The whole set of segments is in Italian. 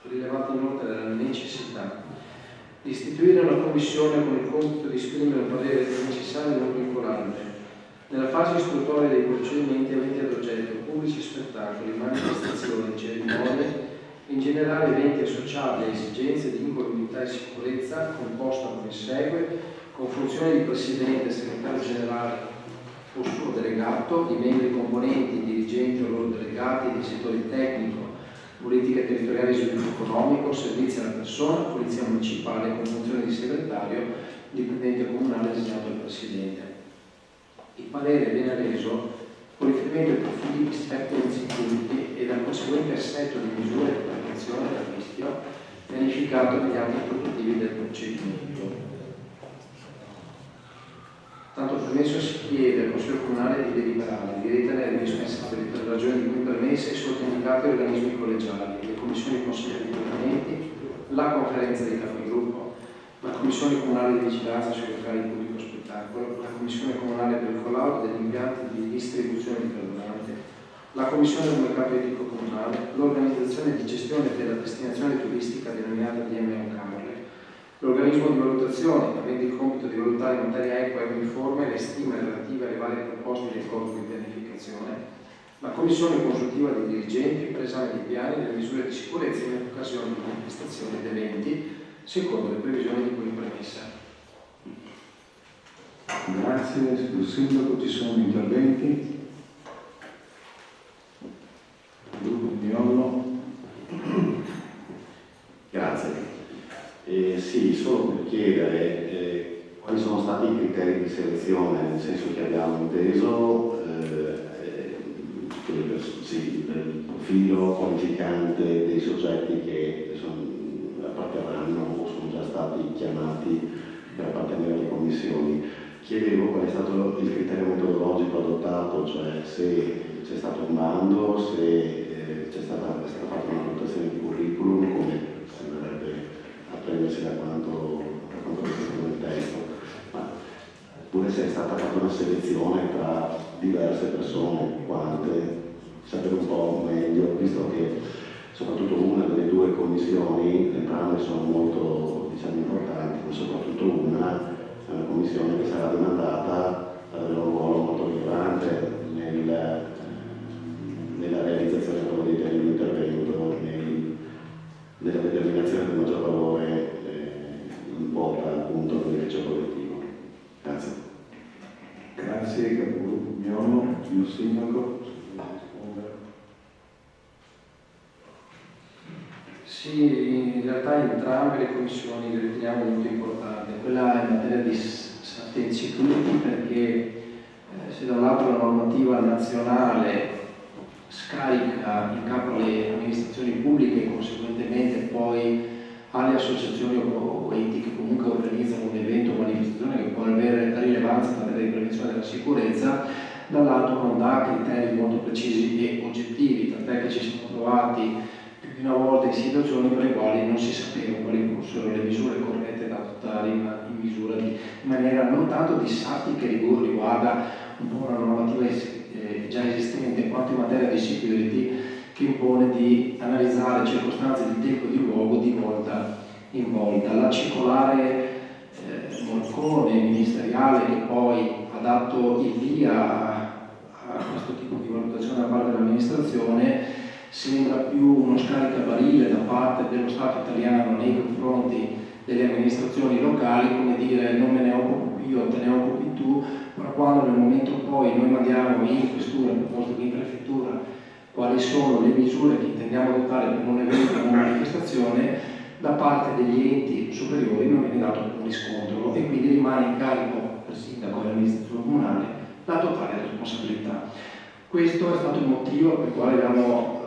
rilevata inoltre la necessità di istituire una commissione con il compito di esprimere un parere necessario e non vincolante nella fase istruttoria dei procedimenti aventi ad oggetto pubblici spettacoli, manifestazioni, cerimonie, in generale eventi associati a esigenze di incolumità e sicurezza, composta come segue, con funzioni di Presidente, Segretario Generale o suo delegato, di membri componenti, dirigenti o loro delegati dei settori tecnico, politiche territoriali e sviluppo economico, servizi alla persona, polizia municipale con funzione di segretario, dipendente comunale designato dal Presidente. Il parere viene reso con riferimento ai profili di safety security e al conseguente assetto di misure di prevenzione dal rischio pianificato negli atti produttivi del procedimento. Tanto premesso, si chiede al Consiglio Comunale di deliberare, di ritenere indispensabili per ragioni di cui permesse i sottoindicati organismi collegiali, le commissioni consigliari permanenti, la conferenza dei capigruppo, la Commissione Comunale di Vigilanza sui locali di pubblico spettacolo, la Commissione Comunale per il collaudo degli impianti di distribuzione di carburante, la Commissione del Mercato Etico Comunale, l'Organizzazione di Gestione della Destinazione Turistica denominata DMO Camerle, l'organismo di valutazione, avendo il compito di valutare in materia equa e uniforme le stime relative alle varie proposte di corpo di pianificazione, la commissione consultiva dei dirigenti per l'esame dei piani e delle misure di sicurezza in occasione di manifestazioni ed eventi, secondo le previsioni di cui premessa. Grazie, signor Sindaco. Ci sono interventi? Il gruppo di Miollo. Grazie. Sì, solo per chiedere quali sono stati i criteri di selezione, nel senso che abbiamo inteso il profilo qualificante dei soggetti che apparterranno o sono già stati chiamati per appartenere alle commissioni. Chiedevo qual è stato il criterio metodologico adottato, cioè se c'è stato un bando, se è stata fatta una valutazione di curriculum, come sembrerebbe prendersi da quanto è scritto nel testo, oppure se è stata fatta una selezione tra diverse persone, quante, sapere un po' meglio, visto che soprattutto una delle due commissioni, entrambe sono molto importanti, ma soprattutto una è una commissione che sarà demandata ad avere un ruolo molto rilevante nella realizzazione dei piani di intervento, nella determinazione del maggior valore in quota appunto dell'edificio collettivo. Grazie. Grazie, capogruppo Miolo. Signor Sindaco. Sì, in realtà entrambe le commissioni le riteniamo molto importanti. Quella in materia di safety security perché se da un lato la normativa nazionale scarica in capo alle amministrazioni pubbliche e conseguentemente poi alle associazioni o enti che comunque organizzano un evento o manifestazione che può avere rilevanza in materia di prevenzione della sicurezza, dall'altro non dà criteri molto precisi e oggettivi, tant'è che ci siamo trovati più di una volta in situazioni per le quali non si sapeva quali fossero le misure corrette da adottare in maniera non tanto di safety che riguarda un po' una normativa già esistente, quanto in materia di security che impone di analizzare circostanze di tempo e di luogo di volta in volta. La circolare Morcone ministeriale che poi ha dato il via a questo tipo di valutazione da parte dell'amministrazione sembra più uno scaricabarile da parte dello Stato italiano nei confronti delle amministrazioni locali, come dire non me ne occupo io, te ne occupi tu, però quando nel momento poi noi mandiamo in questura piuttosto che in prefettura quali sono le misure che intendiamo adottare per un evento o una manifestazione, da parte degli enti superiori non viene dato alcun riscontro e quindi rimane in carico al sindaco e all'amministrazione comunale la totale responsabilità. Questo è stato il motivo per il quale abbiamo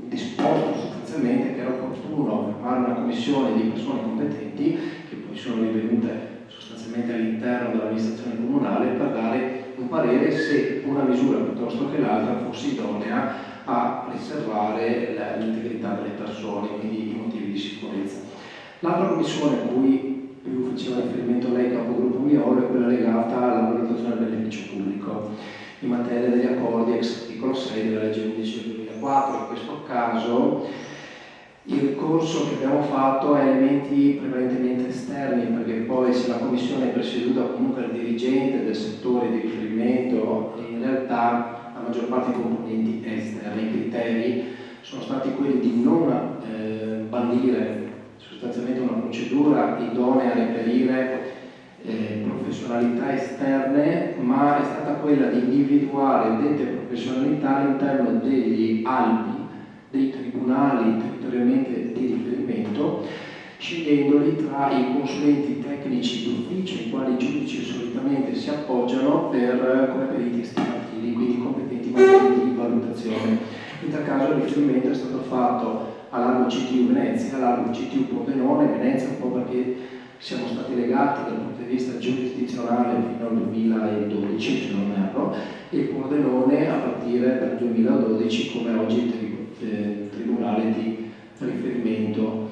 disposto sostanzialmente che era opportuno formare una commissione di persone competenti che poi sono rivenute sostanzialmente all'interno dell'amministrazione comunale per dare un parere se una misura piuttosto che l'altra fosse idonea a preservare l'integrità delle persone, quindi i motivi di sicurezza. L'altra commissione a cui più faceva riferimento lei, capogruppo Miolo, è quella legata alla valutazione del beneficio pubblico in materia degli accordi ex articolo 6 della legge 11 del 2004. In questo caso Il ricorso che abbiamo fatto ha elementi prevalentemente esterni, perché poi se la commissione è presieduta comunque dal dirigente del settore di riferimento, in realtà la maggior parte dei componenti esterni. I criteri sono stati quelli di non bandire sostanzialmente una procedura idonea a reperire professionalità esterne, ma è stata quella di individuare dette professionalità all'interno degli albi dei tribunali territorialmente di riferimento, scegliendoli tra i consulenti tecnici d'ufficio ai quali i giudici solitamente si appoggiano come periti estimativi, quindi competenti in materia di valutazione. In tal caso il riferimento è stato fatto all'albo CTU Venezia, all'albo CTU Pordenone. Venezia un po' perché siamo stati legati dal punto di vista giurisdizionale fino al 2012, se non erro, e Pordenone a partire dal 2012 come oggi tribunale di riferimento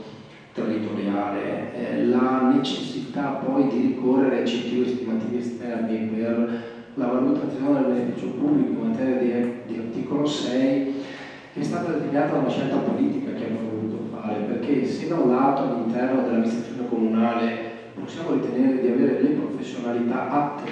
territoriale. La necessità poi di ricorrere ai CTU estimativi esterni per la valutazione del beneficio pubblico in materia di articolo 6 è stata determinata da una scelta politica che abbiamo voluto fare, perché se da un lato all'interno dell'amministrazione comunale possiamo ritenere di avere le professionalità atte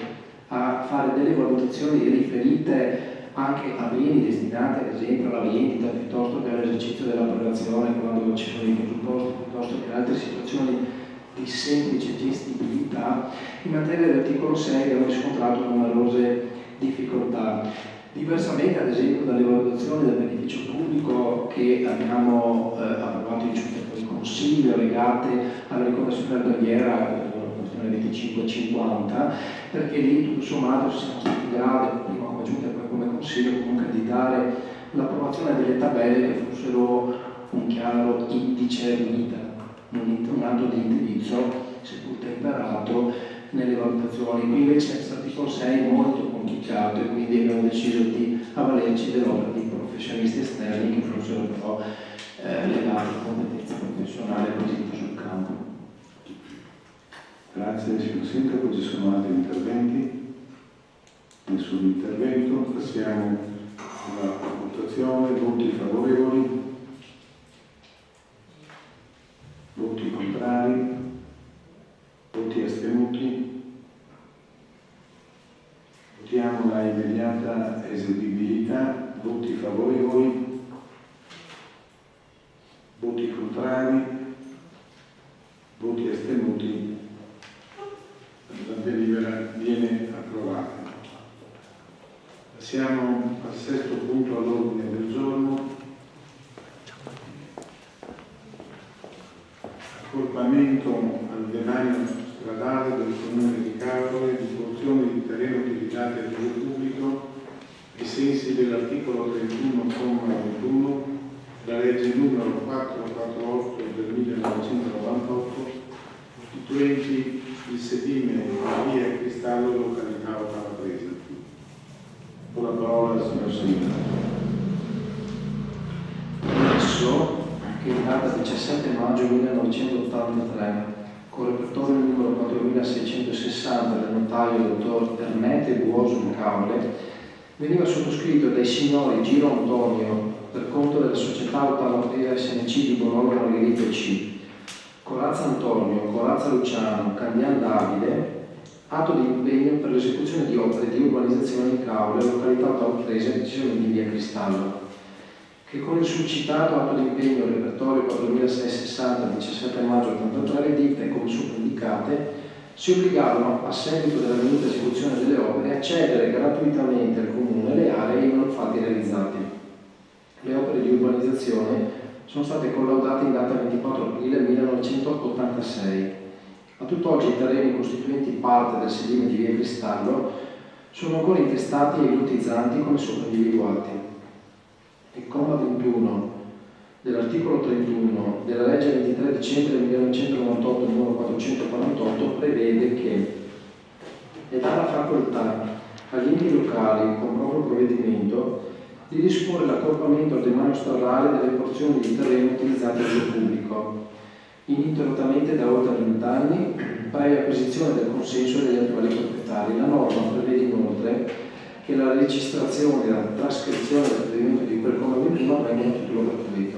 a fare delle valutazioni riferite anche a beni destinati ad esempio alla vendita piuttosto che all'esercizio della prelazione quando ci sono i presupposti, piuttosto che altre situazioni di semplice gestibilità, in materia dell'articolo 6 abbiamo riscontrato numerose difficoltà. Diversamente ad esempio dalle valutazioni del beneficio pubblico che abbiamo approvato in giunta per il Consiglio legate alla riconversione alberghiera, 25-50, perché lì tutto sommato siamo stati in grado, prima come giunta e poi come Consiglio, comunque di dare l'approvazione delle tabelle che fossero un chiaro indice guida, un atto di indirizzo, seppur temperato, nelle valutazioni. Qui invece l'articolo 6 è molto complicato e quindi abbiamo deciso di avvalerci dell'opera di professionisti esterni che fossero però legati a competenze professionali acquisite sul campo. Grazie signor Sindaco, ci sono altri interventi? Nessun intervento, passiamo alla votazione. Voti favorevoli, voti contrari, voti astenuti. Votiamo la immediata eseguibilità. Voti favorevoli, voti contrari, voti astenuti. La delibera viene approvata. Passiamo al sesto punto all'ordine del giorno. Accorpamento al demanio stradale del Comune di Caorle di porzioni di terreno utilizzate al uso pubblico ai sensi dell'articolo 31,21 della legge numero 448 del 1998 costituenti il sedime di via Cristallo, località Calabrese. Con la parola al signor Sindaco. Adesso, che in data 17 maggio 1983, con repertorio numero 4660 del notaio dottor Ermete Buoso di Caorle, veniva sottoscritto dai signori Giro Antonio per conto della società Ottamotea SNC di Bologna Margherita C, Corazza Antonio, Corazza Luciano, Candian Davide, atto di impegno per l'esecuzione di opere di urbanizzazione in Caorle, località Ottamotrese, precisamente di via Cristallo, che con il suscitato atto di impegno repertorio 4660 17 maggio 83 reditte come sopra indicate, si obbligavano a seguito della venuta esecuzione delle opere a cedere gratuitamente al Comune le aree in manufatti realizzati. Le opere di urbanizzazione sono state collaudate in data 24 aprile 1986. A tutt'oggi i terreni costituenti parte del sedime di via Cristallo sono ancora intestati ai lotizzanti come sopra individuati. Il comma 21 dell'articolo 31 della legge 23 dicembre 1998 numero 448 prevede che è data facoltà agli enti locali con proprio provvedimento di disporre l'accorpamento al demanio stradale delle porzioni di terreno utilizzate al uso pubblico, ininterrottamente da oltre 20 anni, previa acquisizione del consenso degli attuali proprietari. La norma prevede inoltre che la registrazione e la trascrizione del provvedimento di quel comma 21 avvengono a titolo gratuito.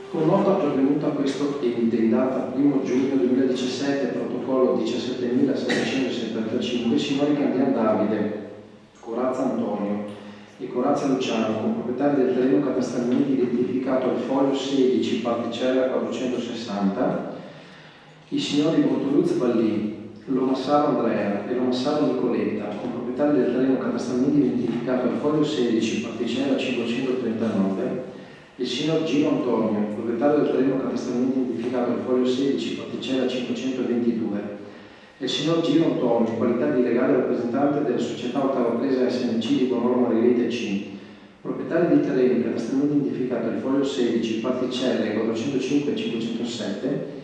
Con nota pervenuta pervenuto a questo ente in data 1 giugno 2017, protocollo 17.775, i signori Candian Davide, Corazza Antonio e Corazza Luciano, con proprietari del terreno catastralmente identificato al foglio 16, particella 460, i signori Bortoluzzi Ballì, Lomassaro Andrea e Lomassaro Nicoletta, con proprietari del terreno catastralmente identificato al foglio 16, particella 539, il signor Gino Antonio, proprietario del terreno catastralmente identificato al foglio 16, particella 522, e il signor Gino Antonio, in qualità di legale rappresentante della società Ottava Presa SNC di Bonoro Margherita C, proprietario di terreni catastralmente identificati al foglio 16, particelle 405 e 507,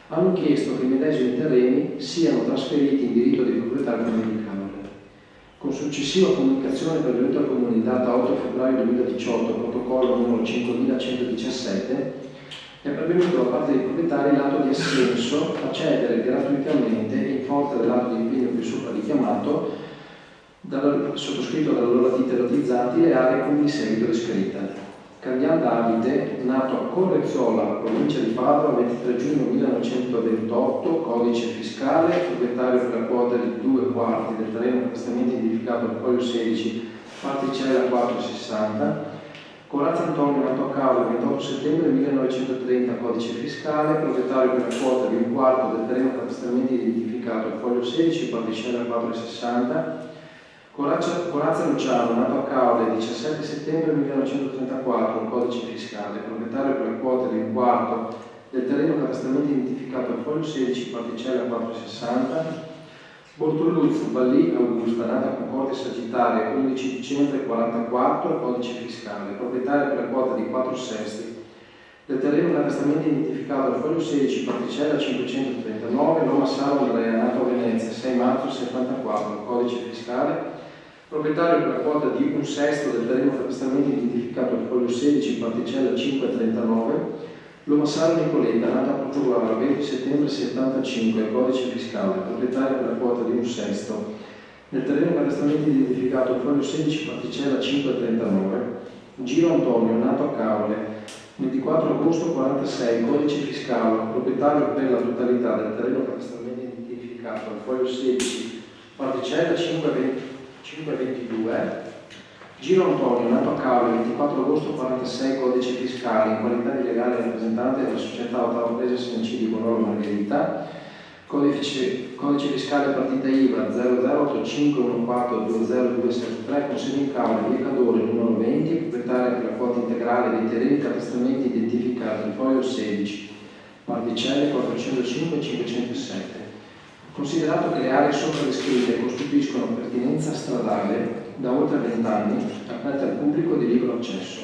hanno chiesto che i medesimi terreni siano trasferiti in diritto di proprietà al Comune di Caorle. Con successiva comunicazione pervenuta al Comune in data 8 febbraio 2018, protocollo numero 5117, è pervenuto da parte dei proprietari l'atto di assenso a cedere gratuitamente, in forza dell'atto di impegno più sopra richiamato, sottoscritto dalle loro ditte lotizzanti, le aree come di seguito descritte. Candian Davide, nato a Correzzola, provincia di Padova, 23 giugno 1928, codice fiscale, proprietario per la quota di 2/4 del terreno catastralmente identificato al foglio 16, particella 460. Corazza Antonio, nato a Caorle, 28 settembre 1930, codice fiscale, proprietario per la quota di 1/4 del terreno catastralmente identificato al foglio 16, particella 460. Corazza Luciano, nato a Caorle, 17 settembre 1934, codice fiscale, proprietario per la quota di 1/4 del terreno catastralmente identificato al foglio 16, particella 460. Bortoluzzi Ballì Augusta, nata a Concordia Sagittaria, 11 dicembre 44, codice fiscale, proprietaria per la quota di 4/6 del terreno catastralmente identificato al foglio 16, particella 539, Lomassaro Andrea, nato a Venezia, 6 marzo 74, codice fiscale, proprietario per la quota di 1/6 del terreno catastralmente identificato al foglio 16, particella 539, Lomassaro Nicoletta, nata a Portogruaro, 20 settembre 75, codice fiscale, proprietario per la quota di 1/6 del terreno catastralmente identificato al foglio 16, particella 539, Gino Antonio, nato a Caorle, 24 agosto 46, codice fiscale, proprietario per la totalità del terreno catastralmente identificato al foglio 16, particella 522, Gino Antonio, nato a Caorle, 24 agosto 46, codice fiscale, in qualità di legale rappresentante della società Ottava Presa SNC di Bonoro Margherita, codice fiscale partita IVA 0085142023, con sede in Caorle, via Cadore, numero 20, proprietaria per la quota integrale dei terreni catastralmente identificati al foglio 16, particelle 405 e 507. Considerato che le aree sopra descritte costituiscono pertinenza stradale da oltre 20 anni, aperte al pubblico di libero accesso,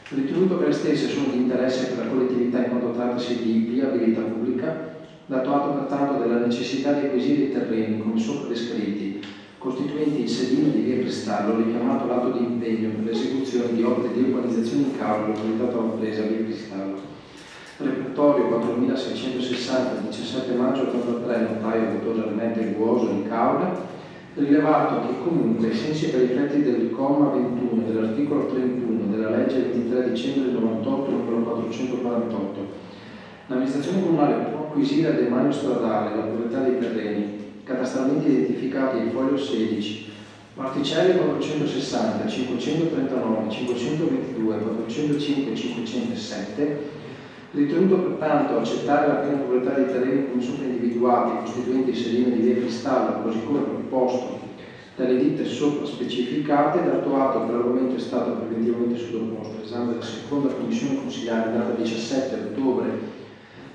ritenuto che le stesse sono di interesse per la collettività in quanto trattasi di viabilità pubblica, dato atto pertanto della necessità di acquisire i terreni come sopra descritti, costituenti il sedime di via Cristallo, richiamato l'atto di impegno per l'esecuzione di opere di urbanizzazione in Caorle, località Ottava Presa, via Cristallo. Repertorio 4660, 17 maggio 83, notaio dottor Ernesto Guoso di Caorle, rilevato che comunque, ai sensi per effetti del comma 21 dell'articolo 31 della legge 23 dicembre 98 numero 448, l'amministrazione comunale può acquisire al demanio stradale la proprietà dei terreni catastralmente identificati al foglio 16, particelle 460, 539, 522, 405 e 507, ritenuto pertanto accettare la piena proprietà dei terreni come sopra individuati, costituenti il sedime di via Cristallo, così come proposto dalle ditte sopra specificate, dato atto che l'argomento è stato preventivamente sottoposto all'esame della seconda commissione consiliare in data 17 ottobre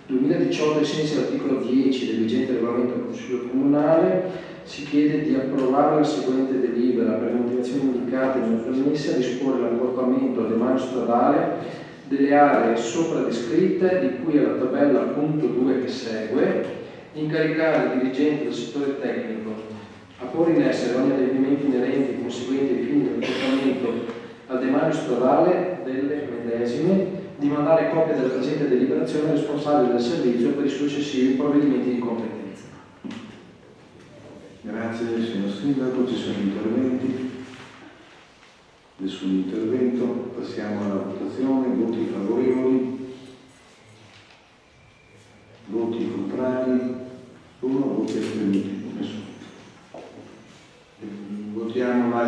2018, ai sensi dell'articolo 10 del vigente regolamento del Consiglio Comunale, si chiede di approvare la seguente delibera per le motivazioni indicate nella premessa, disporre l'accorpamento al demanio stradale delle aree sopra descritte, di cui alla tabella punto 2 che segue, incaricare il dirigente del settore tecnico a porre in essere ogni adempimento inerente e conseguente ai fini dell'accorpamento al demanio stradale delle medesime, di mandare copia della presente deliberazione al responsabile del servizio per i successivi provvedimenti di competenza. Grazie signor Sindaco, ci sono interventi? Nessun intervento, passiamo alla votazione, voti favorevoli,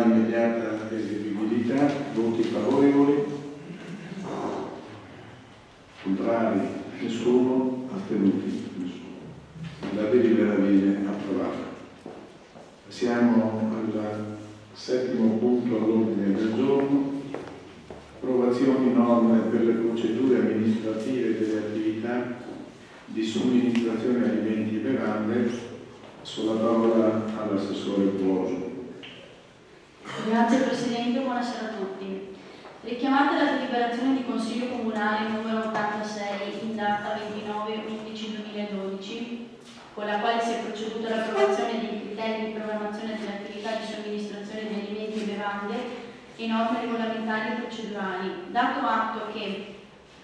immediata eseguibilità. Voti favorevoli? Contrari? Nessuno? Astenuti? Nessuno. La delibera viene approvata. Passiamo al settimo punto all'ordine del giorno. Approvazioni norme per le procedure amministrative delle attività di somministrazione alimenti e bevande. Passo la parola all'assessore Buoso. Grazie Presidente, buonasera a tutti. Richiamata la deliberazione di Consiglio Comunale numero 86 in data 29/11/2012, con la quale si è proceduto all'approvazione dei criteri di programmazione dell'attività di somministrazione di alimenti e bevande e norme regolamentari e procedurali, dato atto che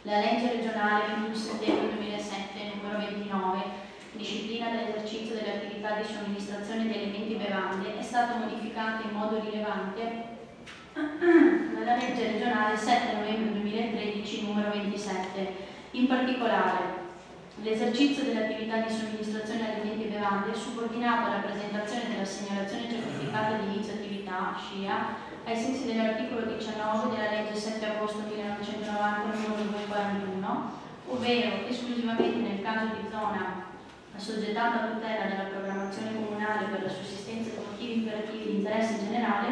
la legge regionale 21 settembre 2007 numero 29 disciplina dell'esercizio delle attività di somministrazione di alimenti e bevande è stata modificata in modo rilevante dalla legge regionale 7 novembre 2013 numero 27. In particolare, l'esercizio dell'attività di somministrazione di alimenti e bevande è subordinato alla presentazione della segnalazione certificata di inizio attività SCIA ai sensi dell'articolo 19 della legge 7 agosto 1990 numero 241, ovvero esclusivamente nel caso di zona assoggettata a tutela della programmazione comunale per la sussistenza di motivi imperativi di interesse generale,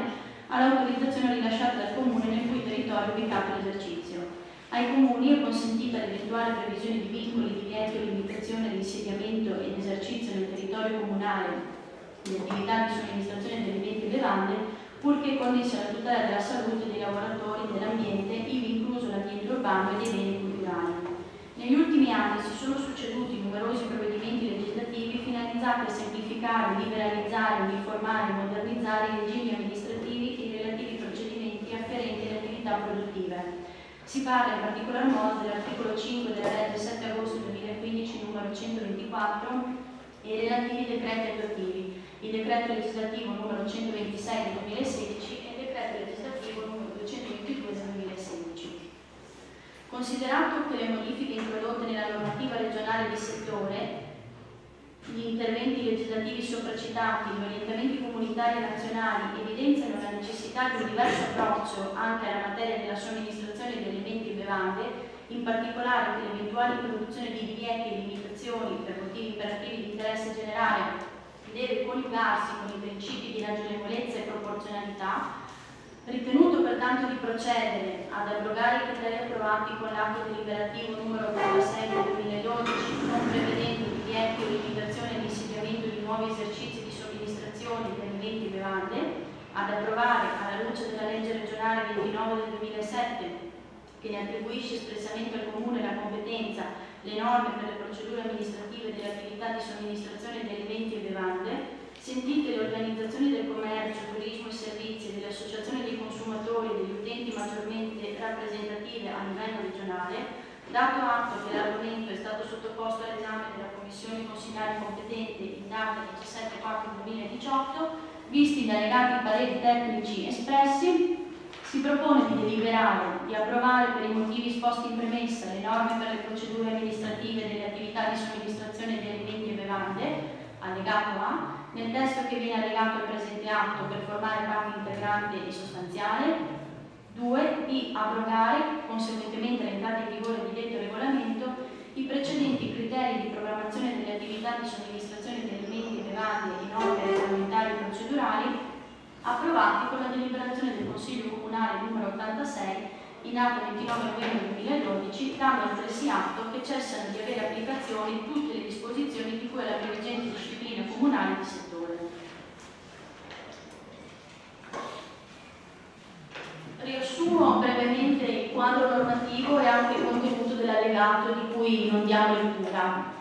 all'autorizzazione rilasciata dal Comune nel cui territorio è ubicato l'esercizio. Ai Comuni è consentita l'eventuale previsione di vincoli, divieti o limitazioni all'insediamento ed esercizio nel territorio comunale di attività di somministrazione di alimenti e bevande, purché connessi alla tutela della salute dei lavoratori, dell'ambiente, ivi incluso l'ambiente urbano e dei beni culturali. Negli ultimi anni si sono succeduti numerosi provvedimenti legislativi finalizzati a semplificare, liberalizzare, uniformare e modernizzare i regimi amministrativi e i relativi procedimenti afferenti alle attività produttive. Si parla in particolar modo dell'articolo 5 della legge 7 agosto 2015 numero 124 e i relativi decreti attuativi, il decreto legislativo numero 126 del 2016 e il decreto legislativo numero 222 del 2016. Considerato che le modifiche introdotte nella normativa regionale di settore, gli interventi legislativi sopracitati, gli orientamenti comunitari e nazionali evidenziano la necessità di un diverso approccio anche alla materia della somministrazione di alimenti e bevande, in particolare che l'eventuale introduzione di divieti e limitazioni per motivi imperativi di interesse generale deve coniugarsi con i principi di ragionevolezza e proporzionalità. Ritenuto pertanto di procedere ad abrogare i criteri approvati con l'atto deliberativo numero 86 del 2012, non prevedendo divieti o limitazioni all'insediamento di nuovi esercizi di somministrazione di alimenti e bevande, ad approvare alla luce della legge regionale 29 del 2007, che ne attribuisce espressamente al Comune la competenza, le norme per le procedure amministrative delle attività di somministrazione di alimenti e bevande, sentite le organizzazioni del commercio, turismo e servizi e delle associazioni dei consumatori e degli utenti maggiormente rappresentative a livello regionale, dato atto che l'argomento è stato sottoposto all'esame della Commissione consigliare competente in data 17/4/2018, visti gli allegati pareri tecnici espressi, si propone di deliberare di approvare per i motivi esposti in premessa le norme per le procedure amministrative delle attività di somministrazione di alimenti e bevande, allegato A, nel testo che viene allegato al presente atto per formare parte integrante e sostanziale. 2. Di abrogare, conseguentemente all'entrata in vigore di detto regolamento, i precedenti criteri di programmazione delle attività di somministrazione di alimenti e bevande e norme regolamentari e procedurali approvati con la deliberazione del Consiglio Comunale numero 86 in data 29 novembre 2012, dando altresì atto che cessano di avere applicazione tutte le disposizioni di cui alla previgente disciplina comunale di settore. Riassumo brevemente il quadro normativo e anche il contenuto dell'allegato di cui non diamo lettura.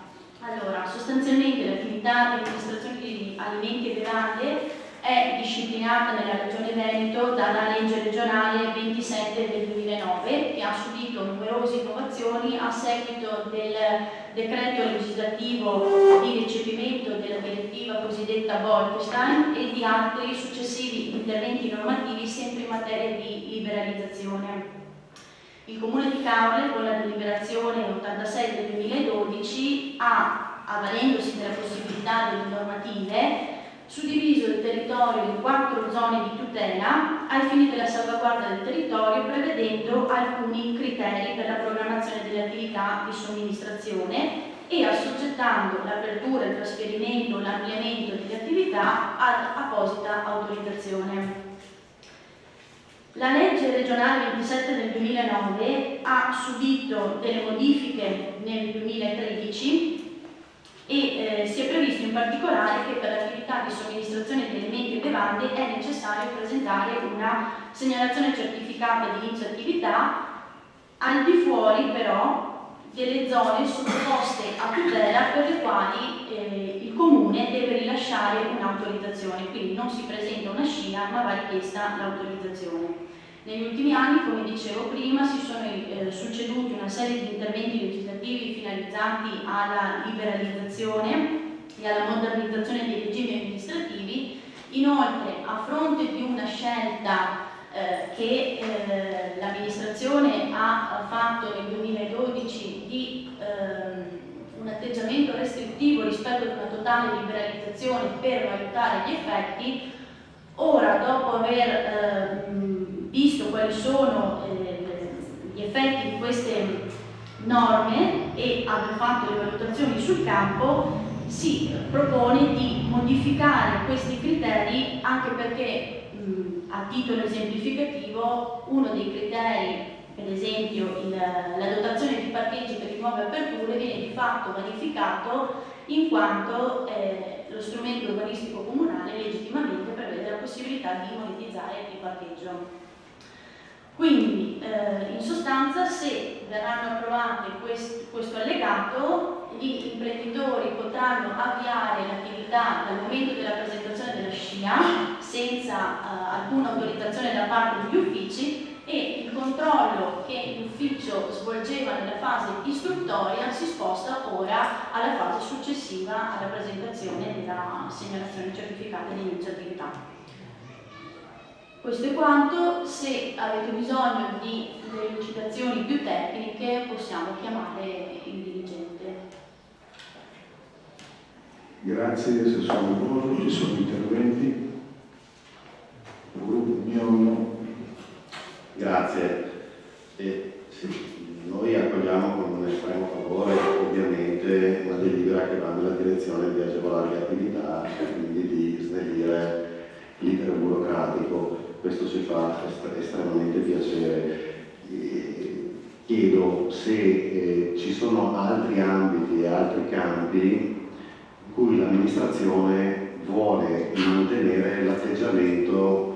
Allora, sostanzialmente l'attività di amministrazione di alimenti e bevande è disciplinata nella Regione Veneto dalla legge regionale 27 del 2009, che ha subito numerose innovazioni a seguito del decreto legislativo di recepimento della direttiva cosiddetta Bolkestein e di altri successivi interventi normativi sempre in materia di liberalizzazione. Il Comune di Caorle, con la deliberazione 86 del 2012, ha, avvalendosi della possibilità delle normative, suddiviso il territorio in 4 zone di tutela ai fini della salvaguardia del territorio, prevedendo alcuni criteri per la programmazione delle attività di somministrazione e assoggettando l'apertura, il trasferimento, l'ampliamento delle attività ad apposita autorizzazione. La legge regionale 27 del 2009 ha subito delle modifiche nel 2013 e si è previsto in particolare che per l'attività di somministrazione di alimenti e bevande è necessario presentare una segnalazione certificata di inizio attività al di fuori però delle zone sottoposte a tutela per le quali il comune deve rilasciare un'autorizzazione, quindi non si presenta una SCIA ma va richiesta l'autorizzazione. Negli ultimi anni, come dicevo prima, si sono succeduti una serie di interventi legislativi finalizzati alla liberalizzazione e alla modernizzazione dei regimi amministrativi. Inoltre, a fronte di una scelta che l'amministrazione ha fatto nel 2012 di un atteggiamento restrittivo rispetto ad una totale liberalizzazione per valutare gli effetti, ora dopo aver visto quali sono gli effetti di queste norme e aver fatto le valutazioni sul campo, si propone di modificare questi criteri anche perché a titolo esemplificativo uno dei criteri, per esempio la dotazione di parcheggi per le nuove aperture, viene di fatto vanificato in quanto lo strumento urbanistico comunale legittimamente prevede la possibilità di monetizzare il parcheggio. Quindi in sostanza, se verranno approvate questo allegato, gli imprenditori potranno avviare l'attività dal momento della presentazione della SCIA senza alcuna autorizzazione da parte degli uffici, e il controllo che l'ufficio svolgeva nella fase istruttoria si sposta ora alla fase successiva alla presentazione della segnalazione certificata di inizio attività. Questo è quanto. Se avete bisogno di delucidazioni più tecniche possiamo chiamare il dirigente. Grazie, Assessore Moro. Ci sono interventi? Il gruppo Miolo. Grazie. Sì, noi accogliamo con un estremo favore ovviamente una delibera che va nella direzione di agevolare le attività e quindi di snellire l'iter burocratico. Questo ci fa estremamente piacere. Chiedo se ci sono altri ambiti e altri campi in cui l'amministrazione vuole mantenere l'atteggiamento,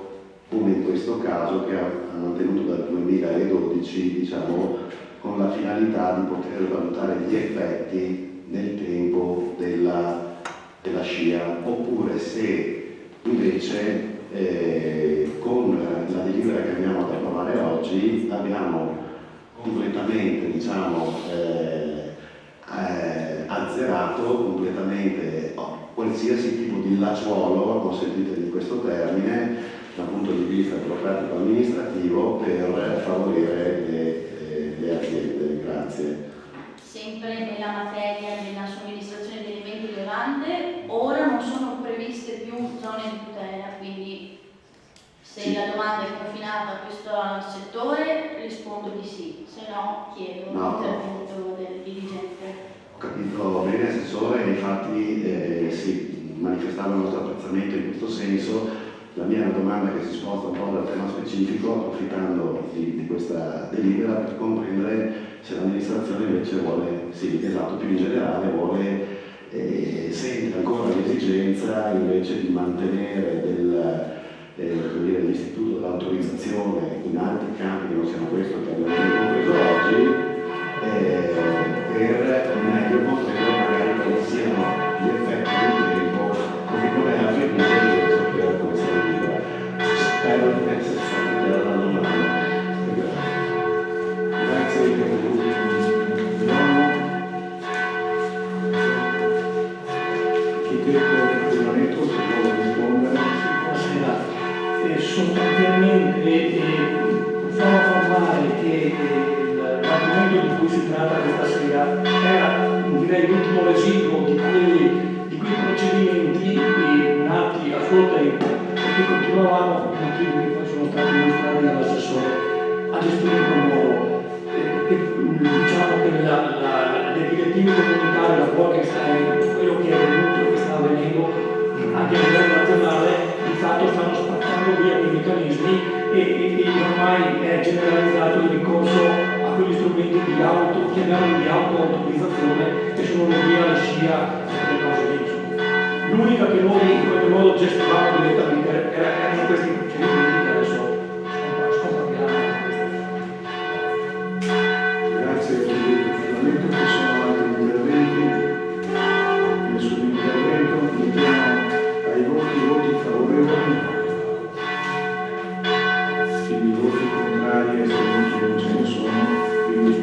come in questo caso, che ha mantenuto dal 2012, diciamo, con la finalità di poter valutare gli effetti nel tempo della SCIA, oppure se invece con la delibera che andiamo ad approvare oggi abbiamo completamente, diciamo, azzerato completamente qualsiasi tipo di lacciuolo, consentitemi questo termine, dal punto di vista burocratico amministrativo, per favorire le aziende. Grazie. Sempre nella materia della somministrazione di alimenti e bevande, ora non sono previste più zone di tutela, quindi se sì. La domanda è confinata a questo settore rispondo di sì, se no chiedo l'intervento del dirigente. Ho capito bene, Assessore, infatti sì, manifestavo il nostro apprezzamento in questo senso. La mia è una domanda che si sposta un po' dal tema specifico, approfittando di questa delibera per comprendere se l'amministrazione invece vuole, sì, esatto, più in generale, vuole, sente ancora l'esigenza invece di mantenere l'istituto dell'autorizzazione in altri campi che non siano questo che abbiamo compreso oggi, per meglio comprendere magari quali siano gli effetti del tempo, così come ha avvenuto per questa delibera. Spero di essere stata chiara la domanda. Grazie per il gruppo Architetto Giovanetto, se vuole rispondere. Buonasera. Sostanzialmente possiamo affermare che l'argomento di cui si tratta questa sera era, direi, l'ultimo residuo di quei procedimenti nati gestire in quel modo. Diciamo che le direttive comunitarie, la Bolkestein, quello che è venuto, che sta avvenendo anche a livello nazionale, di fatto stanno spazzando via quei meccanismi e ormai è generalizzato il ricorso a quegli strumenti di autoautorizzazione che sono le via alla scia delle cose lì. L'unica che noi in qualche modo gestivamo direttamente erano questi procedimenti che adesso scompariamo. Grazie Presidente. Ci sono altri interventi. Nessun intervento. Andiamo ai voti favorevoli. Quindi voti contrari e astenuti non ce ne sono. Quindi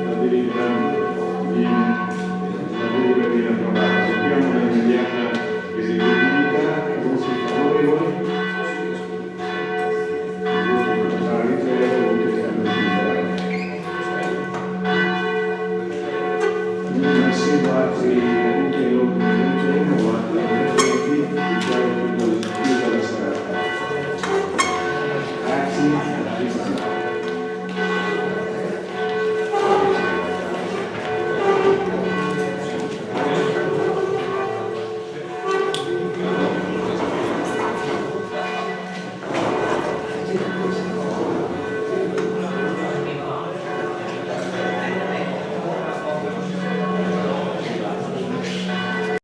la delibera viene approvata. Sappiamo l'immediata eseguibilità. Voti favorevoli. Voti contrari 0, voti astenuti 0. Non essendo altri punti all'ordine del giorno o altri interventi, dichiaro chiusa la serata. Grazie.